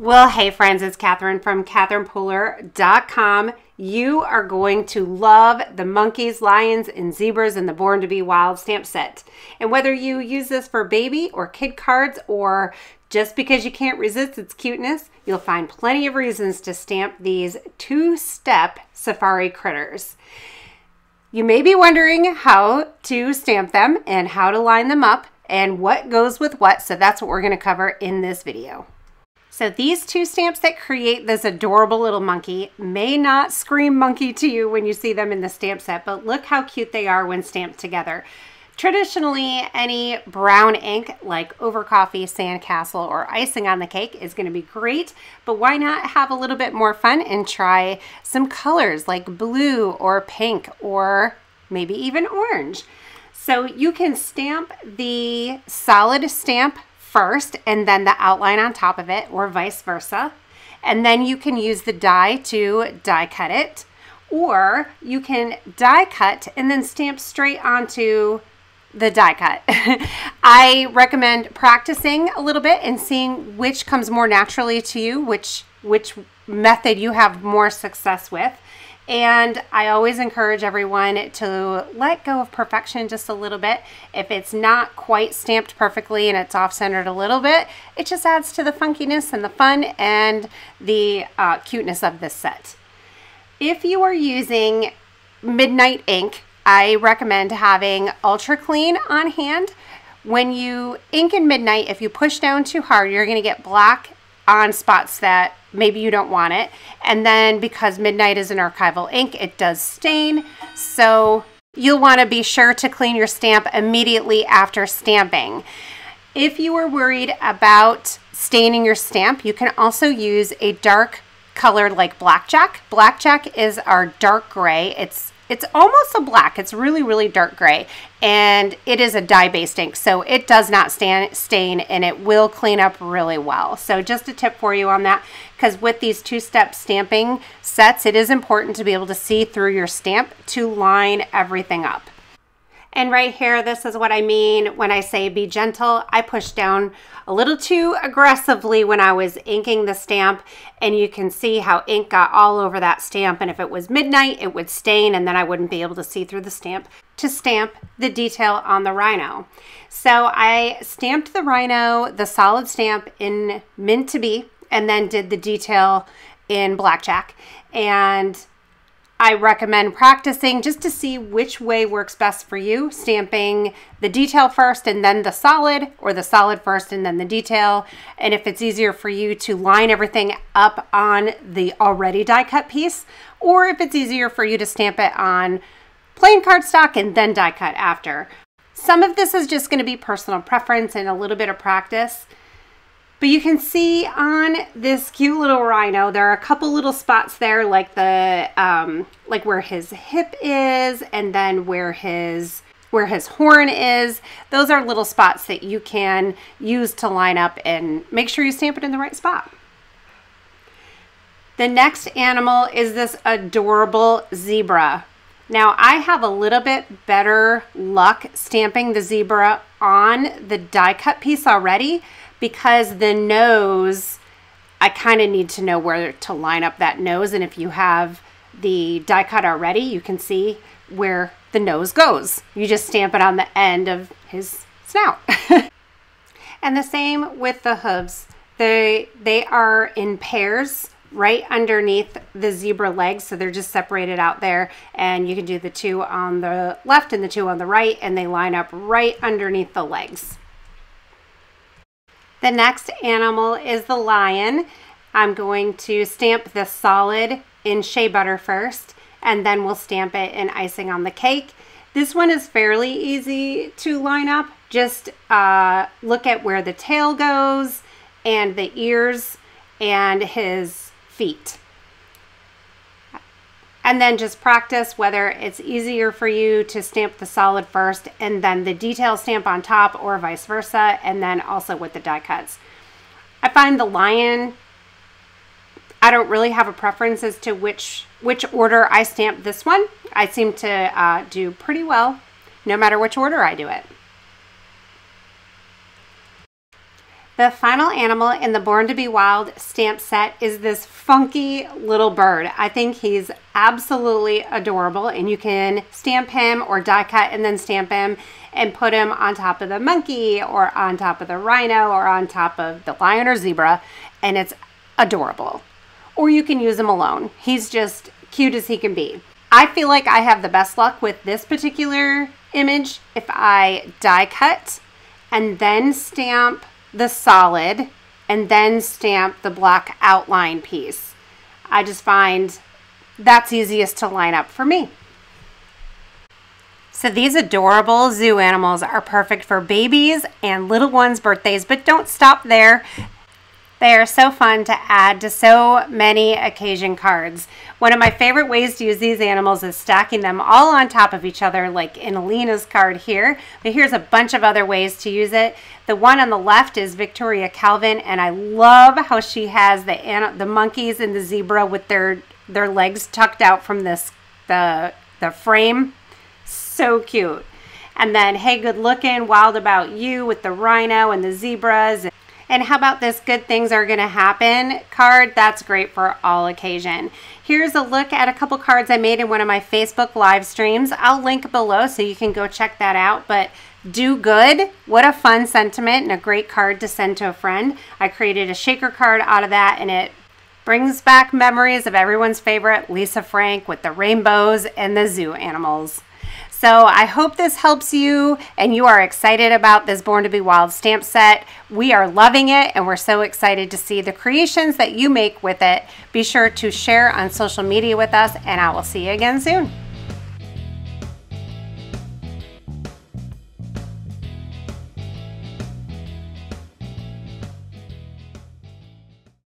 Well, hey friends, it's Catherine from CatherinePooler.com. You are going to love the monkeys, lions, and zebras in the Born to Be Wild stamp set. And whether you use this for baby or kid cards or just because you can't resist its cuteness, you'll find plenty of reasons to stamp these two-step safari critters. You may be wondering how to stamp them and how to line them up and what goes with what, so that's what we're going to cover in this video. So these two stamps that create this adorable little monkey may not scream monkey to you when you see them in the stamp set, but look how cute they are when stamped together. Traditionally, any brown ink like Over Coffee, Sandcastle, or icing on the cake is going to be great, but why not have a little bit more fun and try some colors like blue or pink or maybe even orange. So you can stamp the solid stamp first and then the outline on top of it, or vice versa. And then you can use the die to die cut it, or you can die cut and then stamp straight onto the die cut. I recommend practicing a little bit and seeing which comes more naturally to you, which method you have more success with. And I always encourage everyone to let go of perfection just a little bit. If it's not quite stamped perfectly and it's off-centered a little bit, it just adds to the funkiness and the fun and the cuteness of this set. If you are using Midnight ink, I recommend having Ultra Clean on hand. When you ink in Midnight, if you push down too hard, you're going to get black on spots that maybe you don't want it. And then because Midnight is an archival ink, it does stain. So you'll want to be sure to clean your stamp immediately after stamping. If you are worried about staining your stamp, you can also use a dark color like Blackjack. Blackjack is our dark gray. It's almost a black. It's really, really dark gray. And it is a dye-based ink, so it does not stain and it will clean up really well. So just a tip for you on that, because with these two-step stamping sets, it is important to be able to see through your stamp to line everything up. And right here, this is what I mean when I say be gentle. I pushed down a little too aggressively when I was inking the stamp, and you can see how ink got all over that stamp. And if it was Midnight, it would stain, and then I wouldn't be able to see through the stamp to stamp the detail on the rhino. So I stamped the rhino, the solid stamp, in Mint to Be, and then did the detail in Blackjack. And I recommend practicing just to see which way works best for you, stamping the detail first and then the solid, or the solid first and then the detail. And if it's easier for you to line everything up on the already die cut piece, or if it's easier for you to stamp it on plain cardstock and then die cut after. Some of this is just going to be personal preference and a little bit of practice. But you can see on this cute little rhino, there are a couple little spots there, like the like where his hip is, and then where his horn is. Those are little spots that you can use to line up and make sure you stamp it in the right spot. The next animal is this adorable zebra. Now I have a little bit better luck stamping the zebra on the die cut piece already, because the nose, I kind of need to know where to line up that nose. And if you have the die cut already, you can see where the nose goes. You just stamp it on the end of his snout. And the same with the hooves. They are in pairs right underneath the zebra legs, so they're just separated out there, and you can do the two on the left and the two on the right, and they line up right underneath the legs. The next animal is the lion. I'm going to stamp the solid in Shea Butter first, and then we'll stamp it in Icing on the Cake. This one is fairly easy to line up. Just look at where the tail goes and the ears and his feet. And then just practice whether it's easier for you to stamp the solid first and then the detail stamp on top, or vice versa, and then also with the die cuts. I find the lion, I don't really have a preference as to which order I stamp this one. I seem to do pretty well no matter which order I do it. The final animal in the Born to Be Wild stamp set is this funky little bird. I think he's absolutely adorable, and you can stamp him or die cut and then stamp him and put him on top of the monkey or on top of the rhino or on top of the lion or zebra, and it's adorable. Or you can use him alone. He's just cute as he can be. I feel like I have the best luck with this particular image if I die cut and then stamp the solid and then stamp the block outline piece. I just find that's easiest to line up for me. So these adorable zoo animals are perfect for babies and little ones' birthdays, but don't stop there. They are so fun to add to so many occasion cards. One of my favorite ways to use these animals is stacking them all on top of each other, like in Alina's card here. But here's a bunch of other ways to use it. The one on the left is Victoria Calvin, and I love how she has the monkeys and the zebra with their legs tucked out from the frame. So cute. And then Hey Good Looking, Wild About You with the rhino and the zebras. And how about this Good Things Are Gonna Happen card? That's great for all occasion. Here's a look at a couple cards I made in one of my Facebook live streams. I'll link below so you can go check that out. But do good. What a fun sentiment and a great card to send to a friend. I created a shaker card out of that, and it brings back memories of everyone's favorite Lisa Frank with the rainbows and the zoo animals. So I hope this helps you and you are excited about this Born to Be Wild stamp set. We are loving it, and we're so excited to see the creations that you make with it. Be sure to share on social media with us, and I will see you again soon.